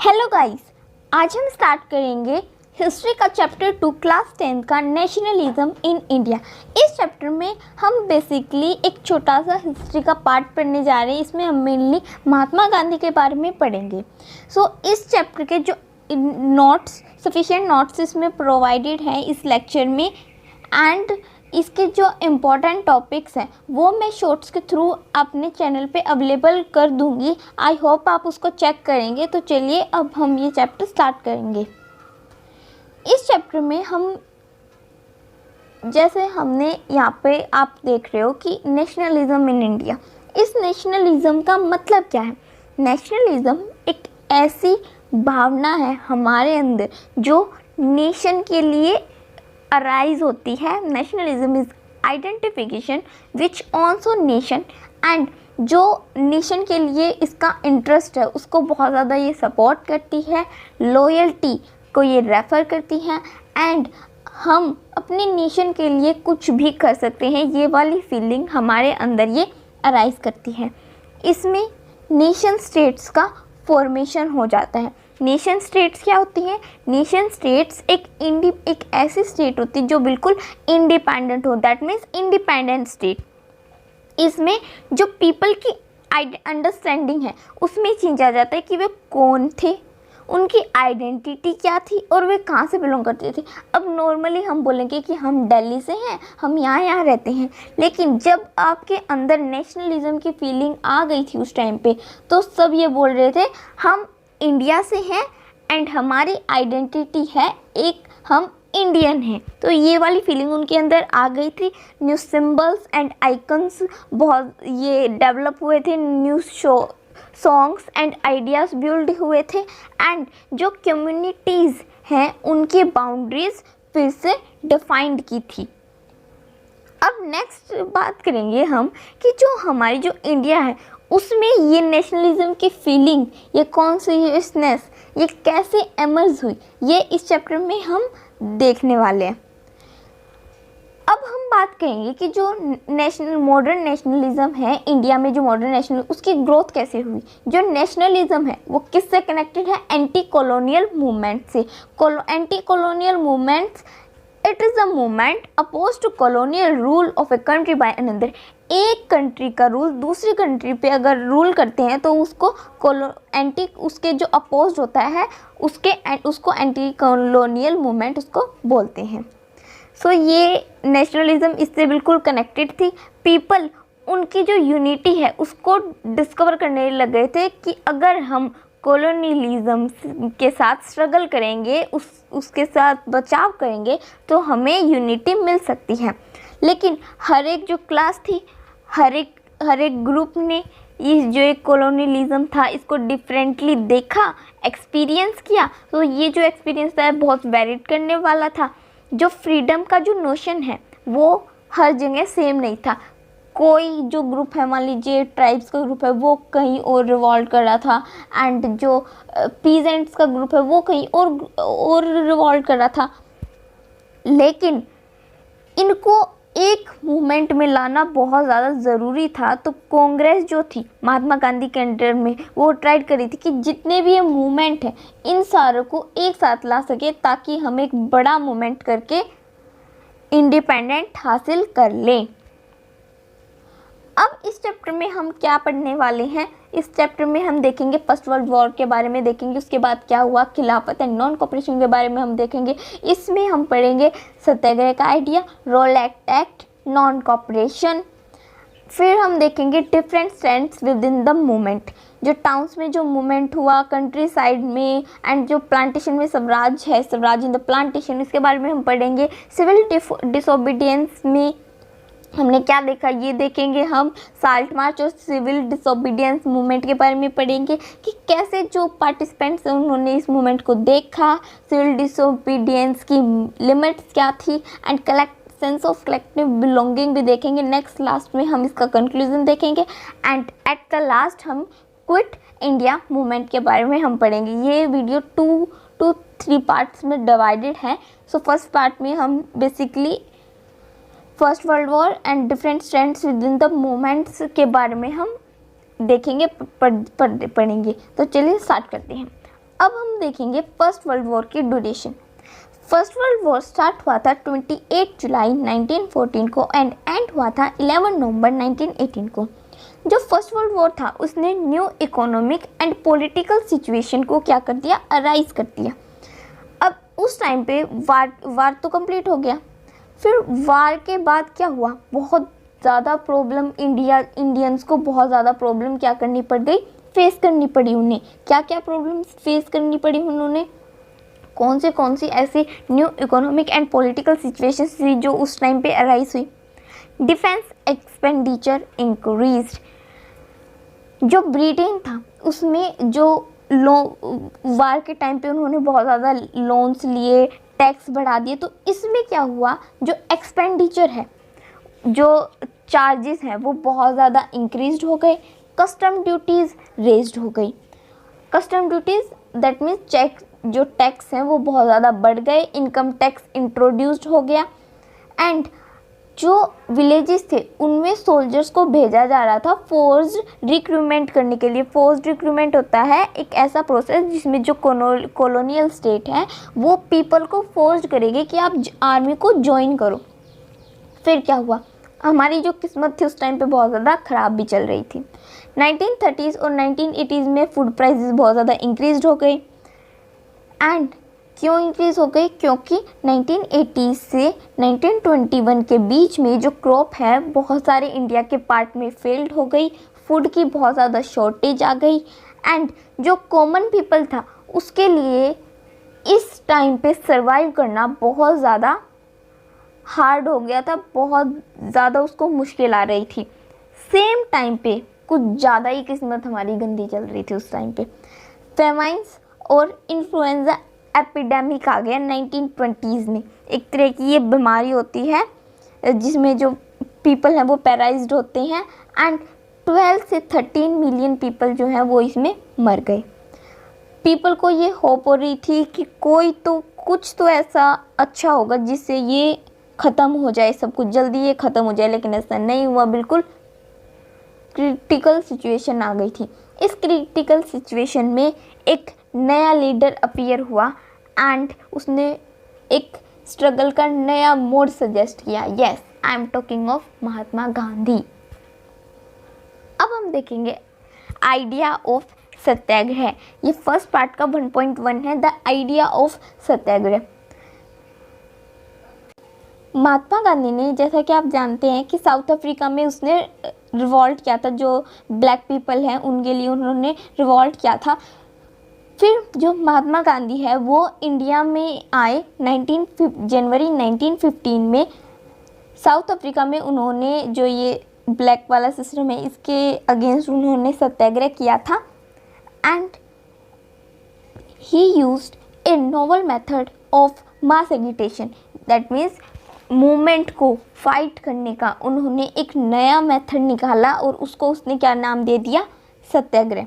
Hello guys, आज हम start करेंगे हिस्ट्री का चैप्टर 2 क्लास 10 का नेशनलिज्म इन इंडिया। इस चैप्टर में हम बेसिकली एक छोटा सा हिस्ट्री का पार्ट पढ़ने जा रहे हैं। इसमें हम मेनली महात्मा गांधी के बारे में पढ़ेंगे। इस चैप्टर के जो सफिशिएंट नोट्स इसमें प्रोवाइडेड हैं इस लेक्चर में, एंड इसके जो इम्पोर्टेंट टॉपिक्स हैं वो मैं शॉर्ट्स के थ्रू अपने चैनल पे अवेलेबल कर दूंगी। आई होप आप उसको चेक करेंगे। तो चलिए अब हम ये चैप्टर स्टार्ट करेंगे। इस चैप्टर में हम जैसे हमने यहाँ पे आप देख रहे हो कि नेशनलिज्म इन इंडिया। इस नेशनलिज्म का मतलब क्या है? नेशनलिज्म एक ऐसी भावना है हमारे अंदर जो नेशन के लिए अराइज होती है। Nationalism is identification which also nation, and जो नेशन के लिए इसका इंटरेस्ट है उसको बहुत ज़्यादा ये सपोर्ट करती है, लॉयल्टी को ये रेफ़र करती है, एंड हम अपने नेशन के लिए कुछ भी कर सकते हैं, ये वाली फीलिंग हमारे अंदर ये अराइज करती है। इसमें नेशन स्टेट्स का फॉर्मेशन हो जाता है। नेशन स्टेट्स क्या होती हैं? नेशन स्टेट्स एक ऐसी स्टेट होती है जो बिल्कुल इंडिपेंडेंट हो, दैट मीन्स इंडिपेंडेंट स्टेट। इसमें जो पीपल की अंडरस्टैंडिंग है उसमें चेंज आ जाता है कि वे कौन थे, उनकी आइडेंटिटी क्या थी और वे कहाँ से बिलोंग करते थे। अब नॉर्मली हम बोलेंगे कि हम दिल्ली से हैं, हम यहाँ रहते हैं, लेकिन जब आपके अंदर नेशनलिज्म की फीलिंग आ गई थी उस टाइम पे, तो सब ये बोल रहे थे हम इंडिया से हैं एंड हमारी आइडेंटिटी है एक, हम इंडियन हैं। तो ये वाली फीलिंग उनके अंदर आ गई थी। न्यू सिंबल्स एंड आइकन्स बहुत ये डेवलप हुए थे, new songs and ideas build हुए थे, एंड जो कम्युनिटीज़ हैं उनकी बाउंड्रीज फिर से डिफाइंड की थी। अब नेक्स्ट बात करेंगे हम कि जो हमारी जो इंडिया है उसमें ये नेशनलिज्म की फीलिंग, ये कॉन्शियसनेस, ये कैसे एमर्ज हुई, ये इस चैप्टर में हम देखने वाले हैं। अब हम बात करेंगे कि जो मॉडर्न नेशनलिज्म है इंडिया में, जो मॉडर्न नेशनल उसकी ग्रोथ कैसे हुई। जो नेशनलिज्म है वो किससे कनेक्टेड है? एंटी कॉलोनियल मूवमेंट से। Anti colonial movements, it is a movement oppose to colonial rule of a country by another. एक कंट्री का रूल दूसरी कंट्री पे अगर रूल करते हैं तो उसको उसके जो अपोज होता है उसको एंटी कॉलोनियल मूवमेंट उसको बोलते हैं। ये नेशनलिज्म इससे बिल्कुल कनेक्टेड थी। पीपल उनकी जो यूनिटी है उसको डिस्कवर करने लग गए थे कि अगर हम कॉलोनियलिज्म के साथ स्ट्रगल करेंगे, उसके साथ बचाव करेंगे तो हमें यूनिटी मिल सकती है। लेकिन हर एक जो क्लास थी, हर एक ग्रुप ने इस जो एक कॉलोनियलिज्म था इसको डिफरेंटली देखा, एक्सपीरियंस किया। तो ये जो एक्सपीरियंस था बहुत वैरिड करने वाला था। जो फ्रीडम का जो नोशन है वो हर जगह सेम नहीं था। कोई जो ग्रुप है, मान लीजिए ट्राइब्स का ग्रुप है, वो कहीं और रिवॉल्ट कर रहा था, एंड जो पीजेंट्स का ग्रुप है वो कहीं और रिवॉल्ट कर रहा था। लेकिन इनको एक मूवमेंट में लाना बहुत ज़्यादा ज़रूरी था। तो कांग्रेस जो थी महात्मा गांधी के अंडर में, वो ट्राई करी थी कि जितने भी ये मूवमेंट है इन सारों को एक साथ ला सके ताकि हम एक बड़ा मूवमेंट करके इंडिपेंडेंट हासिल कर लें। अब इस चैप्टर में हम क्या पढ़ने वाले हैं? इस चैप्टर में हम देखेंगे फर्स्ट वर्ल्ड वॉर के बारे में देखेंगे, उसके बाद क्या हुआ, खिलाफत एंड नॉन कोऑपरेशन के बारे में हम देखेंगे। इसमें हम पढ़ेंगे सत्याग्रह का idea, Rowlatt act, non cooperation. फिर हम देखेंगे different stands within the movement, जो टाउन्स में जो मूवमेंट हुआ, कंट्री साइड में, एंड जो प्लांटेशन में स्वराज है, स्वराज इन द प्लांटेशन, इसके बारे में हम पढ़ेंगे। सिविल डिसोबीडियंस में हमने क्या देखा ये देखेंगे हम। साल्ट मार्च और सिविल डिसोबीडियंस मूवमेंट के बारे में पढ़ेंगे कि कैसे जो पार्टिसिपेंट्स हैं उन्होंने इस मूवमेंट को देखा, सिविल डिसोबीडियंस की लिमिट्स क्या थी, and sense of collective belonging भी देखेंगे। नेक्स्ट लास्ट में हम इसका कंक्लूजन देखेंगे, एंड एट द लास्ट हम क्विट इंडिया मूवमेंट के बारे में हम पढ़ेंगे। ये वीडियो 2 to 3 पार्ट्स में डिवाइडेड है। फर्स्ट पार्ट में हम basically first world war and different stands within the movements के बारे में हम देखेंगे, पढ़ेंगे। तो चलिए स्टार्ट करते हैं। अब हम देखेंगे फर्स्ट वर्ल्ड वॉर की duration. First world war start हुआ था 28 जुलाई 1914 को एंड एंड हुआ था 11 नवंबर 1918 को। जो फर्स्ट वर्ल्ड वॉर था उसने new economic and political situation को क्या कर दिया, अराइज कर दिया। अब उस टाइम पे वार तो कंप्लीट हो गया। फिर वार के बाद क्या हुआ, बहुत ज़्यादा प्रॉब्लम इंडियंस को बहुत ज़्यादा प्रॉब्लम क्या करनी पड़ गई, फेस करनी पड़ी उन्हें। क्या क्या प्रॉब्लम फेस करनी पड़ी उन्होंने, कौन सी ऐसी new economic and political situation थी जो उस टाइम पे अराइज हुई। Defence expenditure increased. जो ब्रिटेन था उसमें जो वार के टाइम पे उन्होंने बहुत ज़्यादा लोन्स लिए, टैक्स बढ़ा दिए, तो इसमें क्या हुआ, जो एक्सपेंडिचर है, जो चार्जेस हैं वो बहुत ज़्यादा इंक्रीज्ड हो गए। कस्टम ड्यूटीज़ रेज्ड हो गई। कस्टम ड्यूटीज़ दैट मीन्स जो टैक्स हैं वो बहुत ज़्यादा बढ़ गए। इनकम टैक्स इंट्रोड्यूस्ड हो गया एंड जो विलेजेस थे उनमें सोल्जर्स को भेजा जा रहा था फोर्स्ड रिक्रूटमेंट करने के लिए। फोर्स्ड रिक्रूटमेंट होता है एक ऐसा प्रोसेस जिसमें जो कॉलोनियल स्टेट है वो पीपल को फोर्स्ड करेगी कि आप आर्मी को ज्वाइन करो। फिर क्या हुआ, हमारी जो किस्मत थी उस टाइम पे बहुत ज़्यादा ख़राब भी चल रही थी। 1930s और 1980s में फूड प्राइसेस बहुत ज़्यादा इंक्रीज हो गए। एंड क्यों इंक्रीज़ हो गई, क्योंकि 1980 से 1921 के बीच में जो क्रॉप है बहुत सारे इंडिया के पार्ट में फेल्ड हो गई। फूड की बहुत ज़्यादा शॉर्टेज आ गई एंड जो कॉमन पीपल था उसके लिए इस टाइम पे सरवाइव करना बहुत ज़्यादा हार्ड हो गया था, बहुत ज़्यादा उसको मुश्किल आ रही थी। सेम टाइम पे कुछ ज़्यादा ही किस्मत हमारी गंदी चल रही थी उस टाइम पे। फेमाइन्स और इन्फ्लुएंजा एपिडेमिक आ गया 1920s में। एक तरह की ये बीमारी होती है जिसमें जो पीपल हैं वो पैरालाइज्ड होते हैं एंड 12 से 13 मिलियन पीपल जो हैं वो इसमें मर गए। पीपल को ये होप हो रही थी कि कुछ तो ऐसा अच्छा होगा जिससे ये ख़त्म हो जाए, सब कुछ जल्दी ये ख़त्म हो जाए, लेकिन ऐसा नहीं हुआ। बिल्कुल क्रिटिकल सिचुएशन आ गई थी। इस क्रिटिकल सिचुएशन में एक नया लीडर अपीयर हुआ एंड उसने एक स्ट्रगल का नया मोड सजेस्ट किया। Yes, I am talking of Mahatma Gandhi. अब हम देखेंगे आइडिया ऑफ सत्याग्रह। ये फर्स्ट पार्ट का 1.1 है, द आइडिया ऑफ सत्याग्रह। महात्मा गांधी ने, जैसा कि आप जानते हैं कि साउथ अफ्रीका में उसने रिवॉल्ट किया था, जो ब्लैक पीपल हैं उनके लिए उन्होंने रिवॉल्ट किया था। फिर जो महात्मा गांधी है वो इंडिया में आए जनवरी 1915 में। साउथ अफ्रीका में उन्होंने जो ये ब्लैक वाला सिस्टम है इसके अगेंस्ट उन्होंने सत्याग्रह किया था and he used A novel method of mass agitation. That means movement को फाइट करने का उन्होंने एक नया मेथड निकाला और उसको उसने क्या नाम दे दिया, सत्याग्रह।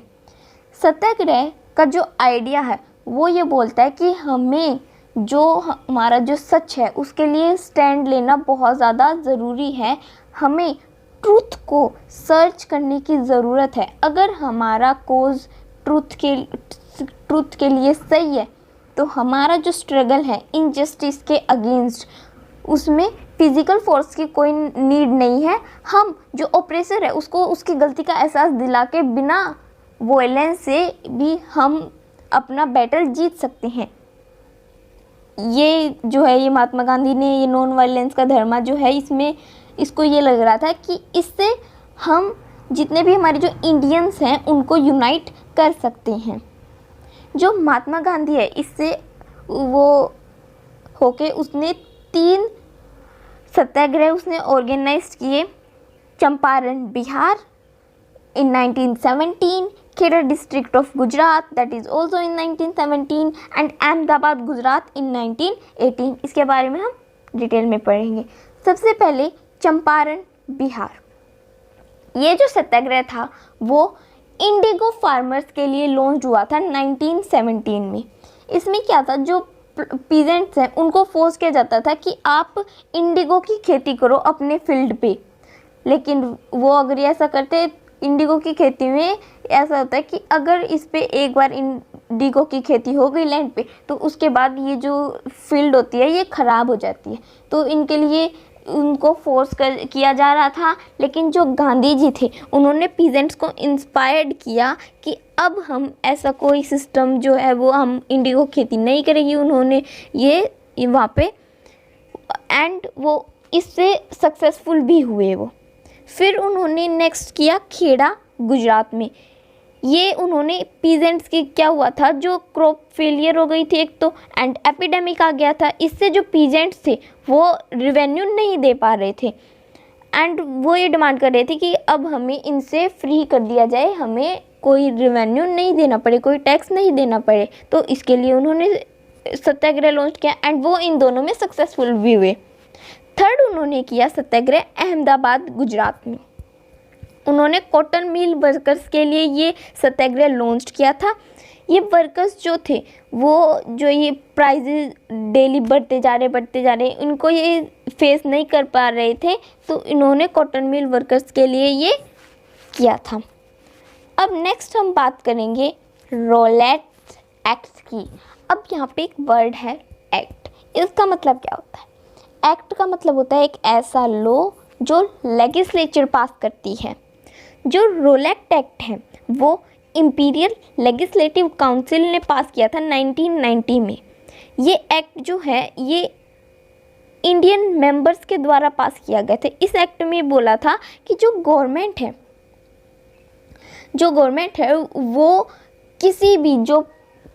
सत्याग्रह का जो आइडिया है वो ये बोलता है कि हमें जो हमारा जो सच है उसके लिए स्टैंड लेना बहुत ज़्यादा ज़रूरी है। हमें ट्रूथ को सर्च करने की ज़रूरत है। अगर हमारा कोज ट्रूथ के लिए सही है तो हमारा जो स्ट्रगल है इनजस्टिस के अगेंस्ट उसमें फिज़िकल फोर्स की कोई नीड नहीं है। हम जो ऑपरेसर है उसको उसकी गलती का एहसास दिला के बिना वॉयलेंस से भी हम अपना बैटल जीत सकते हैं। ये जो है ये महात्मा गांधी ने ये नॉन वायलेंस का धर्म जो है इसमें इसको ये लग रहा था कि इससे हम जितने भी हमारे जो इंडियंस हैं उनको यूनाइट कर सकते हैं। जो महात्मा गांधी है इससे वो होके उसने 3 सत्याग्रह उसने ऑर्गेनाइज किए। Champaran Bihar in 1917, Khera district of Gujarat that is also in 1917 and Ahmedabad Gujarat in 1918। इसके बारे में हम डिटेल में पढ़ेंगे। सबसे पहले चंपारण बिहार, ये जो सत्याग्रह था वो इंडिगो फार्मर्स के लिए लॉन्च हुआ था 1917 में। इसमें क्या था, जो पीजेंट्स हैं उनको फोर्स किया जाता था कि आप इंडिगो की खेती करो अपने फील्ड पे, लेकिन वो अगर ऐसा करते इंडिगो की खेती में ऐसा होता है कि अगर इस पे एक बार इंडिगो की खेती हो गई लैंड पे, तो उसके बाद ये जो फील्ड होती है ये ख़राब हो जाती है। तो इनके लिए उनको फोर्स किया जा रहा था। लेकिन जो गांधी जी थे उन्होंने पीजेंट्स को इंस्पायर्ड किया कि अब हम ऐसा कोई सिस्टम जो है वो हम इंडिगो खेती नहीं करेगी। उन्होंने ये वहाँ पे एंड वो इससे सक्सेसफुल भी हुए वो। फिर उन्होंने नेक्स्ट किया खेड़ा गुजरात में। ये उन्होंने पीजेंट्स की क्या हुआ था, जो क्रॉप फेलियर हो गई थी एक तो, एंड एपिडेमिक आ गया था। इससे जो पीजेंट्स थे वो रेवेन्यू नहीं दे पा रहे थे एंड वो ये डिमांड कर रहे थे कि अब हमें इनसे फ्री कर दिया जाए, हमें कोई रेवेन्यू नहीं देना पड़े, कोई टैक्स नहीं देना पड़े। तो इसके लिए उन्होंने सत्याग्रह लॉन्च किया एंड वो इन दोनों में सक्सेसफुल भी हुए। थर्ड उन्होंने किया सत्याग्रह अहमदाबाद गुजरात में। उन्होंने कॉटन मिल वर्कर्स के लिए ये सत्याग्रह लॉन्च किया था। ये वर्कर्स जो थे वो जो ये प्राइजेज डेली बढ़ते जा रहे इनको ये फेस नहीं कर पा रहे थे, तो इन्होंने कॉटन मिल वर्कर्स के लिए ये किया था। अब नेक्स्ट हम बात करेंगे रोलेट एक्ट की। अब यहाँ पे एक वर्ड है एक्ट। इसका मतलब क्या होता है? एक्ट का मतलब होता है एक ऐसा लॉ जो लेजिस्लेचर पास करती है। जो रोलेट एक्ट है वो इंपीरियल लेजिस्लेटिव काउंसिल ने पास किया था 1990 में। ये एक्ट जो है ये इंडियन मेंबर्स के द्वारा पास किया गया था। इस एक्ट में बोला था कि जो गवर्नमेंट है वो किसी भी जो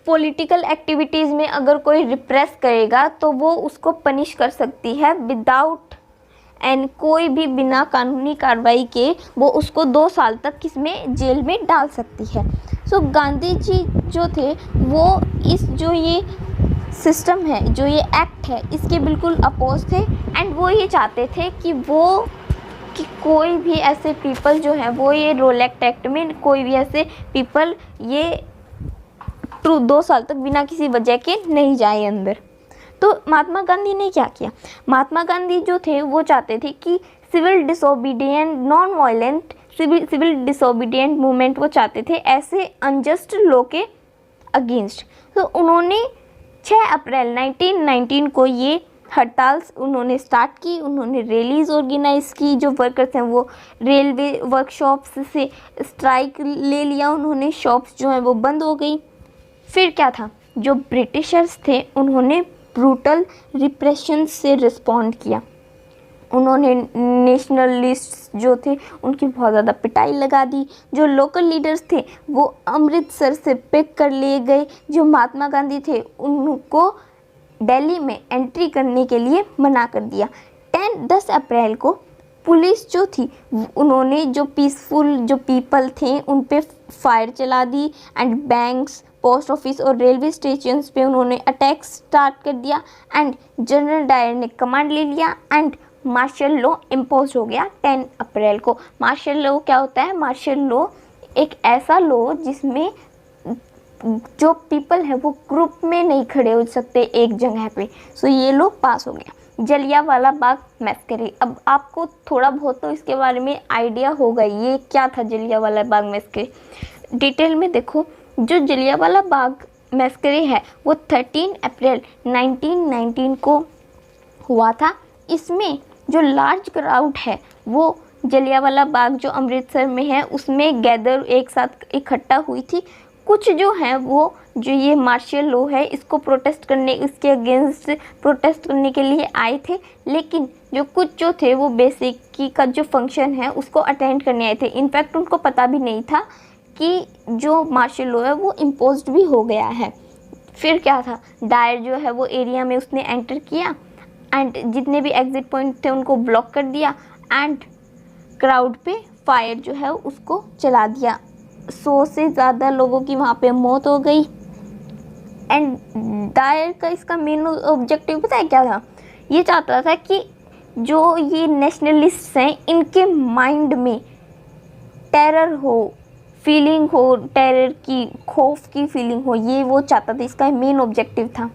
पॉलिटिकल एक्टिविटीज़ में अगर कोई रिप्रेस करेगा तो वो उसको पनिश कर सकती है विदाउट एंड कोई भी बिना कानूनी कार्रवाई के वो उसको 2 साल तक किसमें जेल में डाल सकती है। सो गांधी जी जो थे वो इस जो ये सिस्टम है, जो ये एक्ट है, इसके बिल्कुल अपोज थे एंड वो ये चाहते थे कि कोई भी ऐसे पीपल जो है वो ये रोलेट एक्ट में कोई भी ऐसे पीपल ये 2 साल तक बिना किसी वजह के नहीं जाए अंदर। तो महात्मा गांधी ने क्या किया? महात्मा गांधी जो थे वो चाहते थे कि civil disobedient non violent civil disobedient movement वो चाहते थे ऐसे अनजस्ट लॉ के अगेंस्ट। तो उन्होंने 6 अप्रैल 1919 को ये हड़ताल उन्होंने स्टार्ट की। उन्होंने रैलीज ऑर्गेनाइज की। जो वर्कर्स हैं वो रेलवे वर्कशॉप्स से स्ट्राइक ले लिया उन्होंने, शॉप्स जो हैं वो बंद हो गई। फिर क्या था, जो ब्रिटिशर्स थे उन्होंने ब्रूटल रिप्रेशन से रिस्पॉन्ड किया। उन्होंने नेशनलिस्ट जो थे उनकी बहुत ज़्यादा पिटाई लगा दी। जो लोकल लीडर्स थे वो अमृतसर से पिक कर लिए गए। जो महात्मा गांधी थे उनको दिल्ली में एंट्री करने के लिए मना कर दिया। 10 अप्रैल को पुलिस जो थी उन्होंने जो पीसफुल जो पीपल थे उन पे फायर चला दी एंड बैंक्स, पोस्ट ऑफिस और रेलवे स्टेशंस पे उन्होंने अटैक स्टार्ट कर दिया एंड जनरल डायर ने कमांड ले लिया एंड मार्शल लॉ इम्पोज हो गया 10 अप्रैल को। मार्शल लॉ क्या होता है? मार्शल लॉ एक ऐसा लॉ जिसमें जो पीपल है वो ग्रुप में नहीं खड़े हो सकते एक जगह पे। सो ये लॉ पास हो गया। जलियांवाला बाग मैसेकर। अब आपको थोड़ा बहुत तो इसके बारे में आइडिया होगा ये क्या था जलियांवाला बाग मैसेकर। डिटेल में देखो, जो जलियांवाला बाग मैसेकर है वो 13 अप्रैल 1919 को हुआ था। इसमें जो लार्ज क्राउड है वो जलियांवाला बाग जो अमृतसर में है उसमें गैदर एक साथ इकट्ठा हुई थी। कुछ जो हैं वो जो ये मार्शल लॉ है इसको प्रोटेस्ट करने, इसके अगेंस्ट प्रोटेस्ट करने के लिए आए थे। लेकिन जो कुछ जो थे वो बेसिक का जो फंक्शन है उसको अटेंड करने आए थे। इनफैक्ट उनको पता भी नहीं था कि जो मार्शल लॉ है वो इम्पोज्ड भी हो गया है। फिर क्या था, डायर जो है वो एरिया में उसने एंटर किया एंड जितने भी एग्जिट पॉइंट थे उनको ब्लॉक कर दिया एंड क्राउड पे फायर जो है उसको चला दिया। 100 से ज़्यादा लोगों की वहाँ पे मौत हो गई। एंड डायर का इसका मेन ऑब्जेक्टिव पता है क्या था? ये चाहता था कि जो ये नेशनलिस्ट हैं इनके माइंड में टेरर हो, फीलिंग हो, टेरर की, खौफ की फीलिंग हो, ये वो चाहता था। इसका मेन ऑब्जेक्टिव था।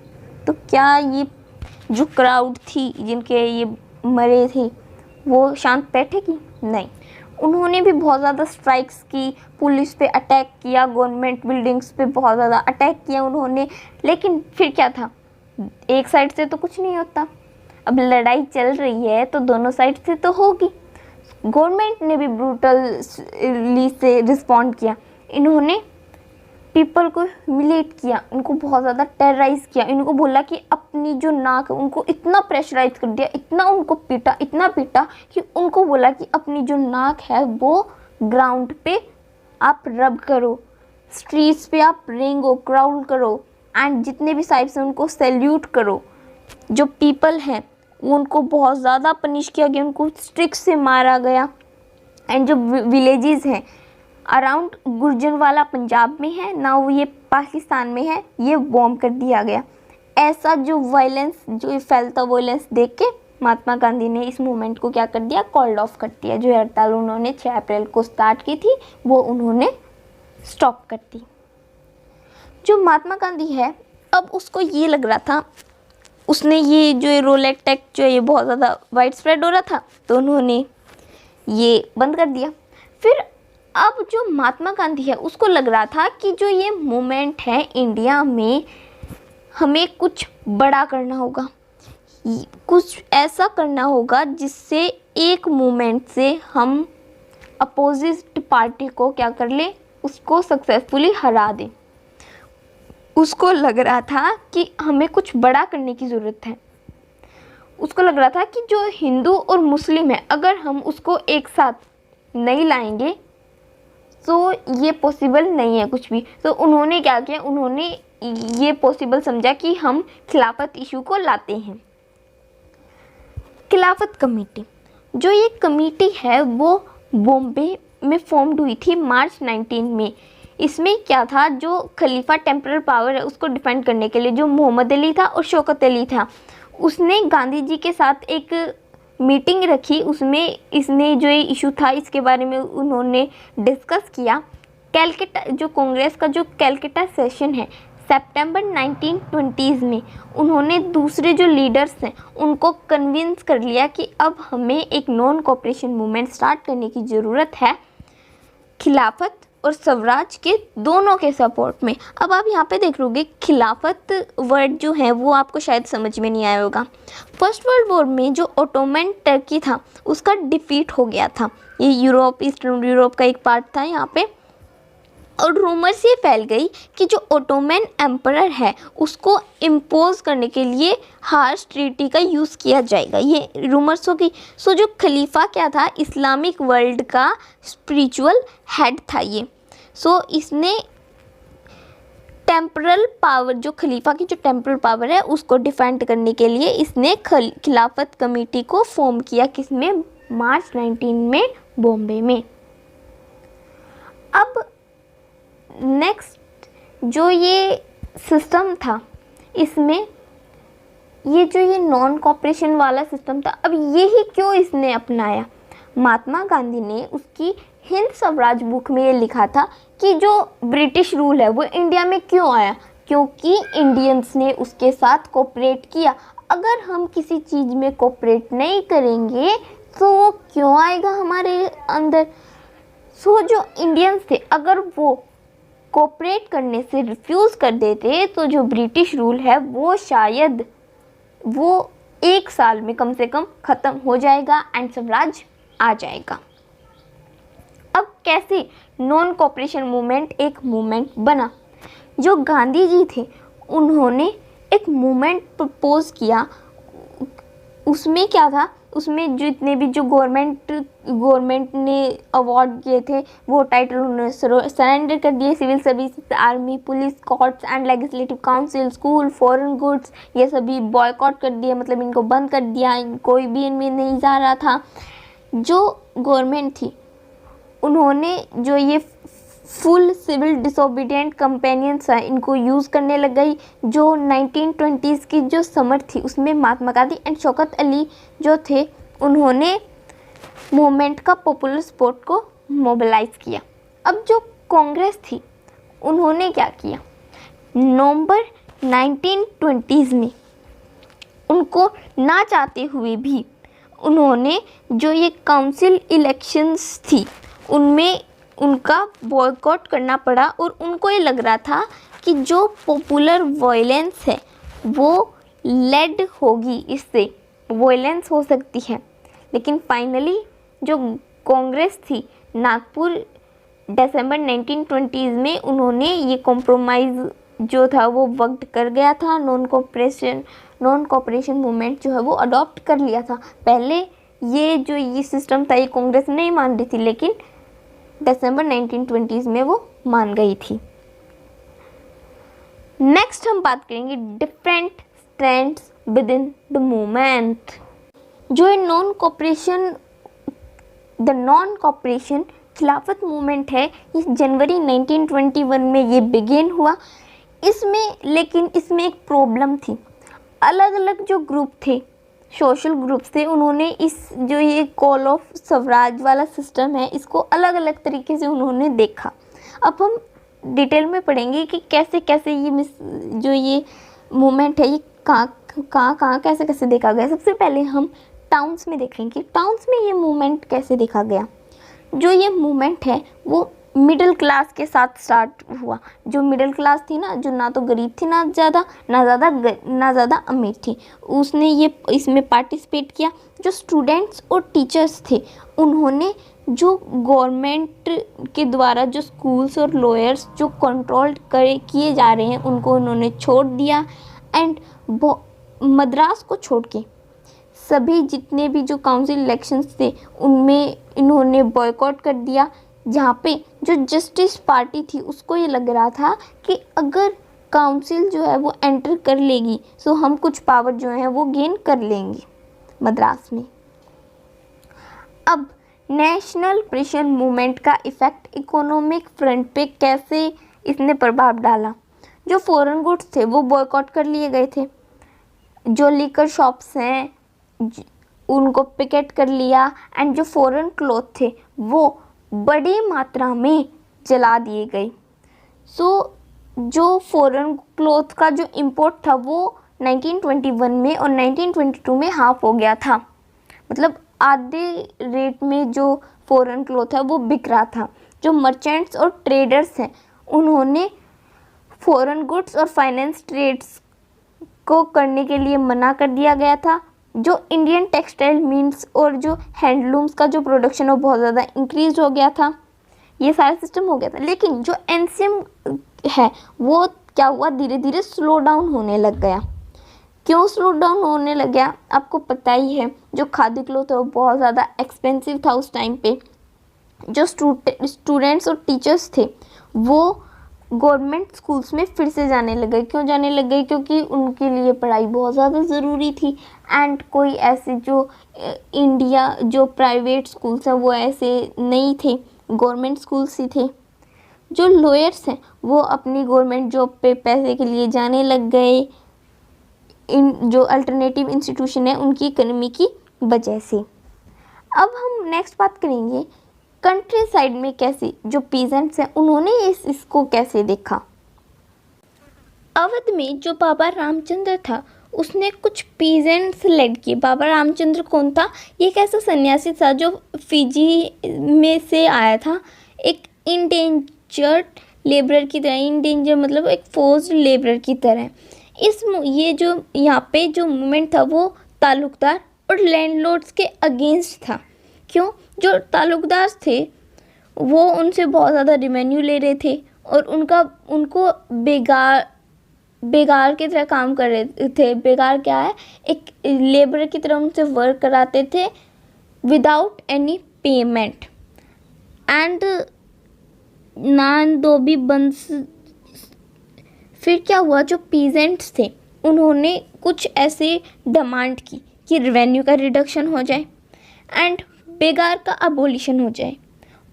तो क्या ये जो क्राउड थी जिनके ये मरे थे वो शांत बैठेगी? नहीं, उन्होंने भी बहुत ज़्यादा स्ट्राइक्स की, पुलिस पे अटैक किया, गवर्नमेंट बिल्डिंग्स पे बहुत ज़्यादा अटैक किया उन्होंने। लेकिन फिर क्या था, एक साइड से तो कुछ नहीं होता, अब लड़ाई चल रही है तो दोनों साइड से तो होगी। गवर्नमेंट ने भी ब्रूटली से रिस्पॉन्ड किया, इन्होंने पीपल को ह्यूमिलेट किया, उनको बहुत ज़्यादा टेरराइज किया, इनको बोला कि अपनी जो नाक है उनको इतना प्रेशराइज कर दिया, इतना उनको पीटा, इतना पीटा कि उनको बोला कि अपनी जो नाक है वो ग्राउंड पे आप रब करो, स्ट्रीट्स पे आप रेंगो, क्राउल करो, एंड जितने भी साइड से उनको सैल्यूट करो। जो पीपल हैं उनको बहुत ज़्यादा पनिश किया गया, उनको स्ट्रिक से मारा गया। एंड जो विलेजेस हैं अराउंड गुर्जरवाला पंजाब में है ना, वो ये पाकिस्तान में है, ये बॉम्ब कर दिया गया। ऐसा जो वायलेंस, जो फैलता वायलेंस देख के महात्मा गांधी ने इस मूवमेंट को क्या कर दिया, कॉल्ड ऑफ कर दिया। जो हड़ताल उन्होंने 6 अप्रैल को स्टार्ट की थी वो उन्होंने स्टॉप कर दी। जो महात्मा गांधी है, अब उसको ये लग रहा था, उसने ये जो रोलेट एक्ट जो है ये बहुत ज़्यादा वाइड स्प्रेड हो रहा था तो उन्होंने ये बंद कर दिया। फिर अब जो महात्मा गांधी है उसको लग रहा था कि जो ये मूवमेंट है इंडिया में, हमें कुछ बड़ा करना होगा, कुछ ऐसा करना होगा जिससे एक मूवमेंट से हम अपोजिट पार्टी को क्या कर लें, उसको सक्सेसफुली हरा दें। उसको लग रहा था कि हमें कुछ बड़ा करने की ज़रूरत है। उसको लग रहा था कि जो हिंदू और मुस्लिम है, अगर हम उसको एक साथ नहीं लाएंगे तो ये पॉसिबल नहीं है कुछ भी। तो उन्होंने क्या किया, उन्होंने ये पॉसिबल समझा कि हम खिलाफत इशू को लाते हैं। खिलाफत कमेटी, जो ये कमेटी है वो बॉम्बे में फॉर्म्ड हुई थी मार्च 19 में। इसमें क्या था, जो खलीफा टेम्परल पावर है उसको डिफेंड करने के लिए जो मोहम्मद अली था और शौकत अली था, उसने गांधी जी के साथ एक मीटिंग रखी। उसमें इसने जो ये इशू था इसके बारे में उन्होंने डिस्कस किया। कैलकटा, जो कांग्रेस का जो कैलकटा सेशन है सितंबर 1920s में, उन्होंने दूसरे जो लीडर्स हैं उनको कन्विंस कर लिया कि अब हमें एक नॉन कोऑपरेशन मूवमेंट स्टार्ट करने की ज़रूरत है, खिलाफत और स्वराज के दोनों के सपोर्ट में। अब आप यहाँ पे देख लोगे, खिलाफत वर्ड जो है वो आपको शायद समझ में नहीं आया होगा। फर्स्ट वर्ल्ड वॉर में जो ओटोमन टर्की था उसका डिफीट हो गया था। ये यूरोप, ईस्टर्न यूरोप का एक पार्ट था यहाँ पे। और रूमर्स ये फैल गई कि जो ओटोमन एम्परर है उसको इम्पोज करने के लिए हार्श ट्रीटी का यूज़ किया जाएगा, ये रूमर्स हो गई। सो जो खलीफा क्या था, इस्लामिक वर्ल्ड का स्पिरिचुअल हेड था ये। सो इसने टेम्परल पावर, जो खलीफा की जो टेम्परल पावर है उसको डिफेंड करने के लिए इसने खिलाफत कमेटी को फॉर्म किया, किसमें, मार्च 19 में बॉम्बे में। अब नेक्स्ट जो ये सिस्टम था, इसमें ये नॉन कॉपरेशन वाला सिस्टम था, अब यही क्यों इसने अपनाया। महात्मा गांधी ने उसकी हिंद स्वराज बुक में ये लिखा था कि जो ब्रिटिश रूल है वो इंडिया में क्यों आया, क्योंकि इंडियंस ने उसके साथ कोऑपरेट किया। अगर हम किसी चीज़ में कोऑपरेट नहीं करेंगे तो वो क्यों आएगा हमारे अंदर। सो जो इंडियंस थे अगर वो कोऑपरेट करने से रिफ्यूज़ कर देते तो जो ब्रिटिश रूल है वो शायद वो 1 साल में कम से कम ख़त्म हो जाएगा एंड स्वराज आ जाएगा। अब कैसे नॉन कोऑपरेशन मूवमेंट एक मूवमेंट बना। जो गांधी जी थे उन्होंने एक मूवमेंट प्रपोज किया। उसमें क्या था, उसमें जितने भी जो गवर्नमेंट ने अवार्ड दिए थे वो टाइटल उन्होंने सरेंडर कर दिए। Civil service, army, police, courts and legislative council, school, foreign goods, ये सभी बॉयकॉट कर दिए, मतलब इनको बंद कर दिया, कोई भी इनमें नहीं जा रहा था। जो गवर्नमेंट थी उन्होंने जो ये फुल सिविल डिसोबीडियंट कंपेनियंस है इनको यूज़ करने लग गई। जो 1920s की जो समर थी उसमें महात्मा गांधी एंड शौकत अली जो थे उन्होंने मूवमेंट का पॉपुलर सपोर्ट को मोबिलाइज किया। अब जो कांग्रेस थी उन्होंने क्या किया, नवंबर 1920s में उनको ना चाहते हुए भी उन्होंने जो ये काउंसिल इलेक्शंस थी उनमें उनका बॉयकॉट करना पड़ा और उनको ये लग रहा था कि जो पॉपुलर वायलेंस है वो लेड होगी, इससे वायलेंस हो सकती है। लेकिन फाइनली जो कांग्रेस थी नागपुर दिसंबर 1920s में उन्होंने ये कॉम्प्रोमाइज़ जो था वो वक्त कर गया था, नॉन कोऑपरेशन मूवमेंट जो है वो अडॉप्ट कर लिया था। पहले ये सिस्टम था ये कांग्रेस नहीं मान रही थी, लेकिन दिसंबर 1920s में वो मान गई थी। नेक्स्ट हम बात करेंगे different strands with in the movement. जो नॉन कोऑपरेशन खिलाफत मूवमेंट है ये जनवरी 1921 में ये बिगिन हुआ। लेकिन इसमें एक प्रॉब्लम थी। अलग अलग जो ग्रुप थे, सोशल ग्रुप्स थे, उन्होंने जो ये कॉल ऑफ स्वराज वाला सिस्टम है इसको अलग अलग तरीके से उन्होंने देखा। अब हम डिटेल में पढ़ेंगे कि कैसे कैसे ये मूवमेंट है ये कहाँ कैसे देखा गया। सबसे पहले हम टाउन्स में देखेंगे, टाउन्स में ये मूवमेंट कैसे देखा गया। जो ये मूवमेंट है वो मिडिल क्लास के साथ स्टार्ट हुआ। जो मिडिल क्लास थी ना, जो ना तो गरीब थी ना ज़्यादा अमीर थी, उसने इसमें पार्टिसिपेट किया। जो स्टूडेंट्स और टीचर्स थे उन्होंने जो गवर्नमेंट के द्वारा जो स्कूल्स और लॉयर्स जो कंट्रोल किए जा रहे हैं उनको उन्होंने छोड़ दिया। एंड मद्रास को छोड़ के सभी जितने भी जो काउंसिल इलेक्शंस थे उनमें इन्होंने बॉयकॉट कर दिया। जहाँ पे जो जस्टिस पार्टी थी उसको ये लग रहा था कि अगर काउंसिल जो है वो एंटर कर लेगी तो हम कुछ पावर जो है वो गेन कर लेंगे मद्रास में। अब नेशनल प्रेशर मूवमेंट का इफ़ेक्ट इकोनॉमिक फ्रंट पे कैसे इसने प्रभाव डाला। जो फॉरेन गुड्स थे वो बॉयकॉट कर लिए गए थे। जो लिकर शॉप्स हैं उनको पिकेट कर लिया। एंड जो फॉरेन क्लॉथ थे वो बड़ी मात्रा में जला दिए गए। जो फॉरेन क्लॉथ का जो इंपोर्ट था वो 1921 में और 1922 में हाफ हो गया था। मतलब आधे रेट में जो फॉरेन क्लॉथ है वो बिक रहा था। जो मर्चेंट्स और ट्रेडर्स हैं उन्होंने फॉरेन गुड्स और फाइनेंस ट्रेड्स को करने के लिए मना कर दिया गया था। जो इंडियन टेक्सटाइल मील्स और जो हैंडलूम्स का जो प्रोडक्शन है वो बहुत ज़्यादा इंक्रीज हो गया था। ये सारा सिस्टम हो गया था। लेकिन जो एनसीएम है वो क्या हुआ, धीरे धीरे स्लो डाउन होने लग गया। क्यों स्लो डाउन होने लग गया आपको पता ही है। जो खादी क्लॉथ है वो बहुत ज़्यादा एक्सपेंसिव था उस टाइम पे। जो स्टूडेंट्स और टीचर्स थे वो गवर्नमेंट स्कूल्स में फिर से जाने लग गए। क्यों जाने लग गए, क्योंकि उनके लिए पढ़ाई बहुत ज़्यादा ज़रूरी थी। एंड कोई ऐसे जो प्राइवेट स्कूल्स हैं वो ऐसे नहीं थे, गवर्नमेंट स्कूल्स ही थे। जो लॉयर्स हैं वो अपनी गवर्नमेंट जॉब पे पैसे के लिए जाने लग गए। जो अल्टरनेटिव इंस्टीट्यूशन है उनकी इकोनॉमी की वजह से। अब हम नेक्स्ट बात करेंगे कंट्री साइड में कैसे जो पीजेंट्स हैं उन्होंने इसको कैसे देखा। अवध में जो बाबा रामचंद्र था उसने कुछ पीजेंट्स लेड किए। बाबा रामचंद्र कौन था, ये एक ऐसा सन्यासी था जो फिजी में से आया था। एक इंडेंजर्ड लेबरर की तरह, इंडेंजर मतलब एक फोर्स्ड लेबरर की तरह। ये जो यहाँ पे जो मूवमेंट था वो ताल्लुकदार और लैंडलॉर्ड्स के अगेंस्ट था। क्यों, जो ताल्लुकदार थे वो उनसे बहुत ज़्यादा रेवेन्यू ले रहे थे और उनको बेगार की तरह काम कर रहे थे। बेगार क्या है, एक लेबर की तरह उनसे वर्क कराते थे विदाउट एनी पेमेंट। एंड नानदोबी बंस। फिर क्या हुआ, जो पीजेंट्स थे उन्होंने कुछ ऐसे डिमांड की कि रेवेन्यू का रिडक्शन हो जाए एंड बेगार का अबोलिशन हो जाए।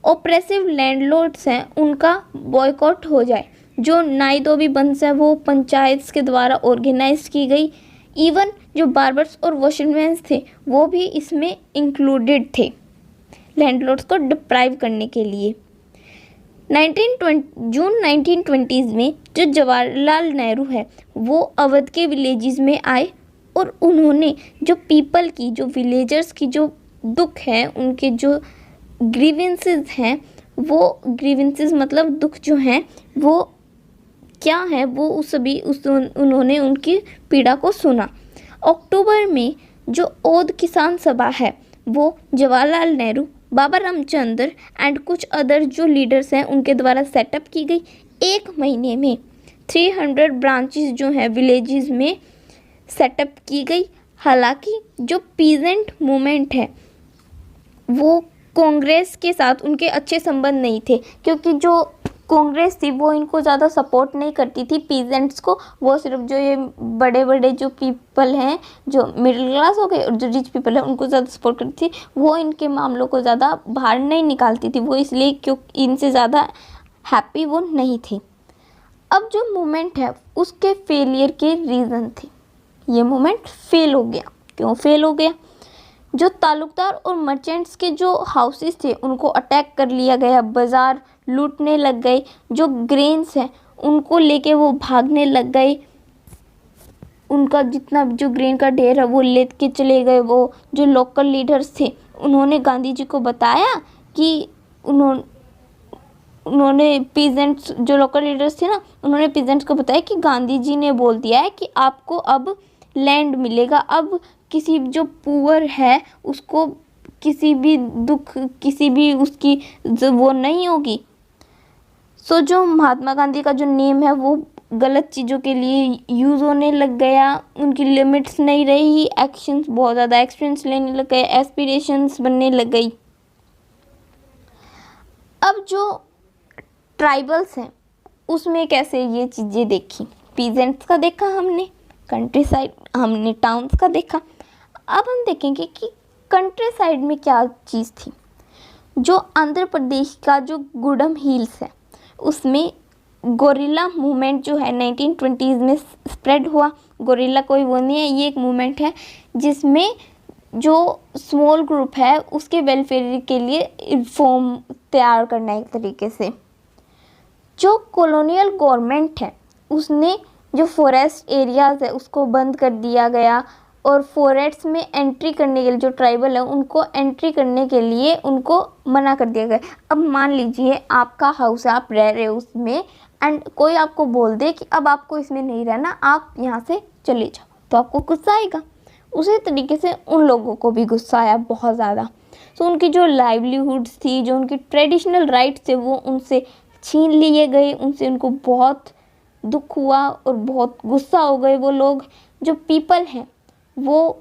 ऑप्रेसिव लैंडलॉर्ड्स हैं उनका बॉयकॉट हो जाए। जो नाइदोबी बंस है वो पंचायत के द्वारा ऑर्गेनाइज की गई। इवन जो बार्बर्स और वॉशरमैन्स थे वो भी इसमें इंक्लूडेड थे लैंडलॉर्ड्स को डिप्राइव करने के लिए। जून 1920s में जो जवाहरलाल नेहरू है वो अवध के विलेजेस में आए और उन्होंने जो पीपल की, जो विलेजर्स की जो दुख है, उनके जो ग्रीवेंसेस हैं, वो ग्रीवेंसेस मतलब दुख जो हैं वो क्या है, वो उन्होंने उनकी पीड़ा को सुना। अक्टूबर में जो औध किसान सभा है वो जवाहरलाल नेहरू, बाबा रामचंद्र एंड कुछ अदर जो लीडर्स हैं उनके द्वारा सेटअप की गई। 1 महीने में 300 ब्रांचेस जो हैं विलेजेस में सेटअप की गई। हालांकि जो पीजेंट मूवमेंट है वो कांग्रेस के साथ उनके अच्छे संबंध नहीं थे, क्योंकि जो कांग्रेस थी वो इनको ज़्यादा सपोर्ट नहीं करती थी पीजेंट्स को। वो सिर्फ जो ये बड़े बड़े जो पीपल हैं, जो मिडिल क्लास हो गए और जो रिच पीपल है, उनको ज़्यादा सपोर्ट करती थी। वो इनके मामलों को ज़्यादा बाहर नहीं निकालती थी, वो इसलिए क्योंकि इनसे ज़्यादा हैप्पी वो नहीं थी। अब जो मूवमेंट है उसके फेलियर के रीज़न थे। ये मूवमेंट फेल हो गया। क्यों फेल हो गया? जो तालुकदार और मर्चेंट्स के जो हाउसेस थे उनको अटैक कर लिया गया, बाज़ार लूटने लग गए, जो ग्रेन्स हैं उनको लेके वो भागने लग गए, उनका जितना जो ग्रेन का ढेर है वो ले के चले गए। वो जो लोकल लीडर्स थे उन्होंने गांधी जी को बताया कि उन्होंने पीजेंट्स, जो लोकल लीडर्स थे ना, उन्होंने पीजेंट्स को बताया कि गांधी जी ने बोल दिया है कि आपको अब लैंड मिलेगा। अब किसी जो पुअर है उसको किसी भी दुख, किसी भी उसकी वो नहीं होगी। सो जो महात्मा गांधी का जो नेम है वो गलत चीज़ों के लिए यूज़ होने लग गया, उनकी लिमिट्स नहीं रही, एक्शंस बहुत ज़्यादा एक्सपीरियंस लेने लग गए, एस्पिरेशंस बनने लग गई। अब जो ट्राइबल्स हैं उसमें कैसे ये चीज़ें देखी, पीजेंट्स का देखा हमने, कंट्री साइड हमने टाउन्स का देखा। अब हम देखेंगे कि कंट्री साइड में क्या चीज़ थी। जो आंध्र प्रदेश का जो गुडम हिल्स है उसमें गोरिल्ला मूवमेंट जो है 1920s में स्प्रेड हुआ। गोरिल्ला कोई वो नहीं है, ये एक मूवमेंट है जिसमें जो स्मॉल ग्रुप है उसके वेलफेयर के लिए रिफॉर्म तैयार करना है एक तरीके से। जो कॉलोनियल गवर्नमेंट है उसने जो फॉरेस्ट एरियाज़ है उसको बंद कर दिया गया और फॉरेस्ट में एंट्री करने के लिए जो ट्राइबल है उनको एंट्री करने के लिए उनको मना कर दिया गया। अब मान लीजिए आपका हाउस है, आप रह रहे हो उसमें, एंड कोई आपको बोल दे कि अब आपको इसमें नहीं रहना, आप यहाँ से चले जाओ, तो आपको गुस्सा आएगा। उसी तरीके से उन लोगों को भी गुस्सा आया बहुत ज़्यादा। तो उनकी जो लाइवलीहुड्स थी, जो उनकी ट्रेडिशनल राइट्स थे वो उनसे छीन लिए गए, उनको बहुत दुख हुआ और बहुत गुस्सा हो गए वो लोग। जो पीपल हैं वो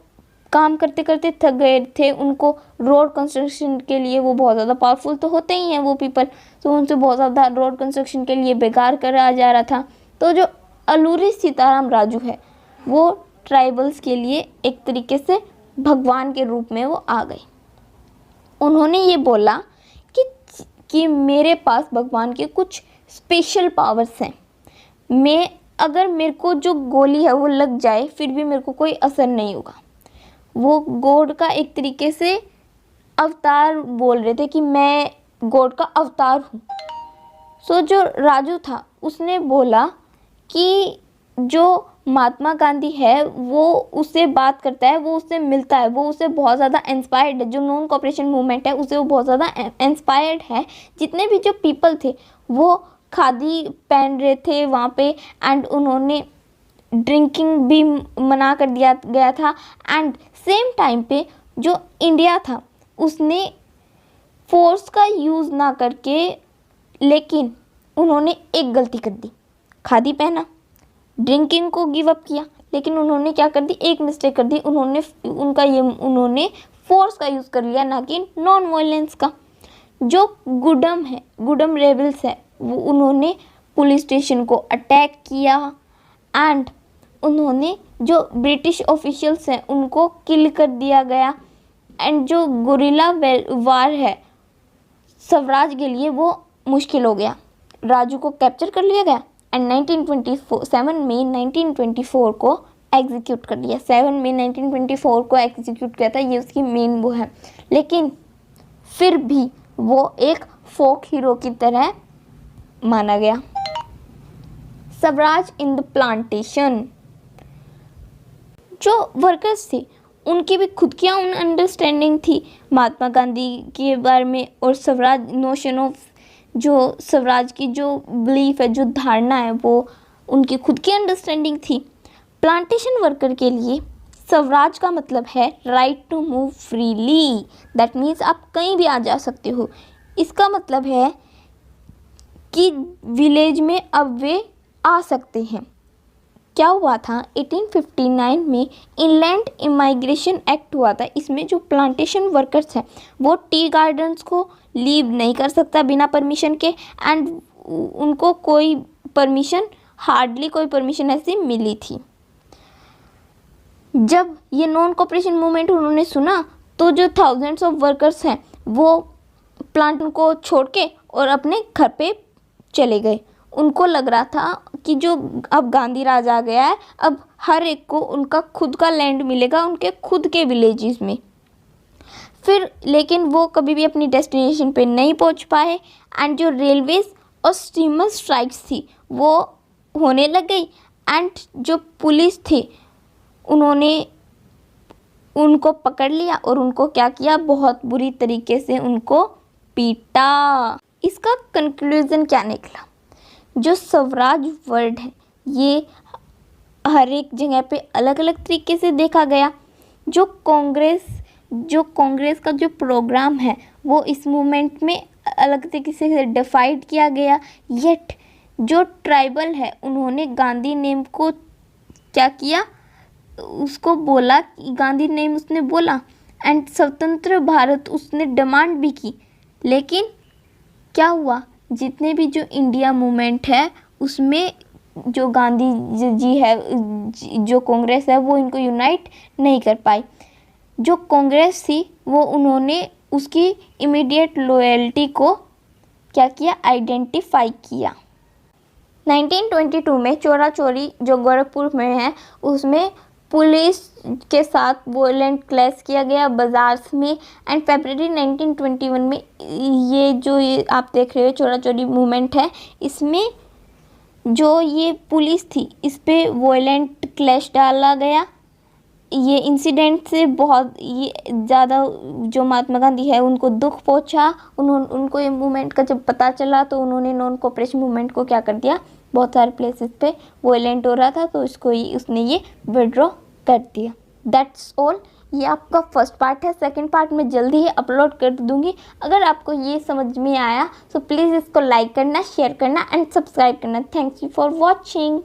काम करते करते थक गए थे, उनको रोड कंस्ट्रक्शन के लिए, वो बहुत ज़्यादा पावरफुल तो होते ही हैं वो पीपल, तो उनसे बहुत ज़्यादा रोड कंस्ट्रक्शन के लिए बेकार करा जा रहा था। तो जो अलूरी सीताराम राजू है वो ट्राइबल्स के लिए एक तरीके से भगवान के रूप में वो आ गए। उन्होंने ये बोला कि मेरे पास भगवान के कुछ स्पेशल पावर्स हैं, अगर मेरे को जो गोली है वो लग जाए फिर भी मेरे को कोई असर नहीं होगा। वो गॉड का एक तरीके से अवतार बोल रहे थे कि मैं गॉड का अवतार हूँ। सो जो राजू था उसने बोला कि जो महात्मा गांधी है वो उससे बात करता है, वो उससे मिलता है, वो उससे बहुत ज़्यादा इंस्पायर्ड है। जो नॉन कॉपरेशन मूवमेंट है उससे वो बहुत ज़्यादा इंस्पायर्ड है। जितने भी जो पीपल थे वो खादी पहन रहे थे वहाँ पे, एंड उन्होंने ड्रिंकिंग भी मना कर दिया गया था। एंड सेम टाइम पे जो इंडिया था उसने फोर्स का यूज़ ना करके, लेकिन उन्होंने एक गलती कर दी, खादी पहना, ड्रिंकिंग को गिव अप किया, लेकिन उन्होंने क्या कर दी, एक मिस्टेक कर दी, उन्होंने फोर्स का यूज़ कर लिया, ना कि नॉन वायलेंस का। जो गुडम है, गुडम रेबल्स है, वो उन्होंने पुलिस स्टेशन को अटैक किया एंड उन्होंने जो ब्रिटिश ऑफिशियल्स हैं उनको किल कर दिया गया। एंड जो गुरिल्ला वार है स्वराज के लिए वो मुश्किल हो गया। राजू को कैप्चर कर लिया गया एंड 7 मई 1924 को एग्जीक्यूट कर दिया। 7 मई 1924 को एग्जीक्यूट किया था, ये उसकी मेन वो है। लेकिन फिर भी वो एक फोक हीरो की तरह माना गया। स्वराज इन द प्लांटेशन, जो वर्कर्स थे उनकी भी खुद की उन अंडरस्टैंडिंग थी महात्मा गांधी के बारे में, और स्वराज नोशन ऑफ जो स्वराज की जो बिलीफ है, जो धारणा है, वो उनकी खुद की अंडरस्टैंडिंग थी। प्लांटेशन वर्कर के लिए स्वराज का मतलब है right to move freely, that means आप कहीं भी आ जा सकते हो। इसका मतलब है कि विलेज में अब वे आ सकते हैं। क्या हुआ था 1859 में इनलैंड इमाइग्रेशन एक्ट हुआ था। इसमें जो प्लांटेशन वर्कर्स हैं वो टी गार्डन्स को लीव नहीं कर सकता बिना परमिशन के, एंड उनको कोई परमिशन, हार्डली कोई परमिशन ऐसी मिली थी। जब ये नॉन कोऑपरेशन मूवमेंट उन्होंने सुना तो जो थाउजेंड्स ऑफ वर्कर्स हैं वो प्लांट को छोड़ के और अपने घर पे चले गए। उनको लग रहा था कि जो अब गांधी राज आ गया है, अब हर एक को उनका खुद का लैंड मिलेगा उनके खुद के विलेजेस में। फिर लेकिन वो कभी भी अपनी डेस्टिनेशन पे नहीं पहुंच पाए, एंड जो रेलवेज और स्टीमर स्ट्राइक्स थी वो होने लग गई, एंड जो पुलिस थे उन्होंने उनको पकड़ लिया और उनको क्या किया, बहुत बुरी तरीके से उनको पीटा। इसका कंक्लूजन क्या निकला, जो स्वराज वर्ड है ये हर एक जगह पे अलग अलग तरीके से देखा गया। जो कांग्रेस का जो प्रोग्राम है वो इस मूवमेंट में अलग तरीके से डिफाइड किया गया। येट जो ट्राइबल है उन्होंने गांधी नेम को क्या किया, उसको बोला, गांधी नेम उसने बोला, एंड स्वतंत्र भारत उसने डिमांड भी की। लेकिन क्या हुआ, जितने भी जो इंडिया मूवमेंट है उसमें जो गांधी जी है, जो कांग्रेस है, वो इनको यूनाइट नहीं कर पाई। जो कांग्रेस थी वो उन्होंने उसकी इमीडिएट लॉयल्टी को क्या किया, आइडेंटिफाई किया। 1922 में चोरा चोरी जो गोरखपुर में है उसमें पुलिस के साथ वोलेंट क्लैश किया गया बाजार में, एंड फरवरी 1921 में ये आप देख रहे हो चोरा चोरी मूवमेंट है, इसमें जो ये पुलिस थी इस पे वोलेंट क्लैश डाला गया। ये इंसिडेंट से बहुत ये ज़्यादा जो महात्मा गांधी है उनको दुख पहुंचा। उनको ये मूवमेंट का जब पता चला तो उन्होंने नॉन कोऑपरेशन मूवमेंट को क्या कर दिया, बहुत सारे प्लेसेस पे वोलेंट हो रहा था तो उसने ये विड्रॉ कर दिया। That's all. ये आपका फर्स्ट पार्ट है। सेकंड पार्ट में जल्दी ही अपलोड कर दूंगी। अगर आपको ये समझ में आया तो प्लीज़ इसको लाइक करना, शेयर करना एंड सब्सक्राइब करना। Thanks you for watching.